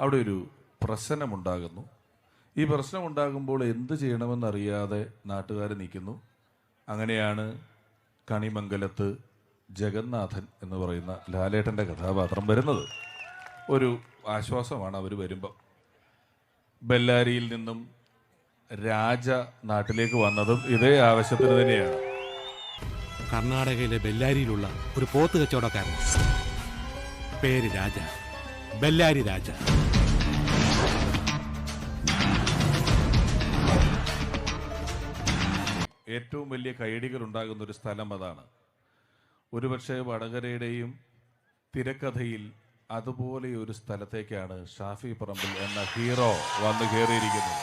അവിടെ ഒരു പ്രശ്നമുണ്ടാകുന്നു. ഈ പ്രശ്നമുണ്ടാകുമ്പോൾ എന്ത് ചെയ്യണമെന്നറിയാതെ നാട്ടുകാർ നിൽക്കുന്നു. അങ്ങനെയാണ് കണിമംഗലത്ത് ജഗന്നാഥൻ എന്ന് പറയുന്ന ലാലേട്ടൻ്റെ കഥാപാത്രം വരുന്നത്. ഒരു ആശ്വാസമാണ് അവർ വരുമ്പം. ബെല്ലാരിയിൽ നിന്നും രാജ നാട്ടിലേക്ക് വന്നതും ഇതേ ആവശ്യത്തിന് തന്നെയാണ്. കർണാടകയിലെ ബെല്ലാരിയിലുള്ള ഒരു പോത്ത് കച്ചവടക്കാരൻ, പേര് രാജ, ബെല്ലാരി രാജ. ഏറ്റവും വലിയ കൈയടികൾ ഉണ്ടാകുന്ന ഒരു സ്ഥലം അതാണ്. ഒരുപക്ഷെ വടകരയുടെയും തിരക്കഥയിൽ അതുപോലെ ഒരു സ്ഥലത്തേക്കാണ് ഷാഫി പറമ്പിൽ എന്ന ഹീറോ വന്നു കയറിയിരിക്കുന്നത്.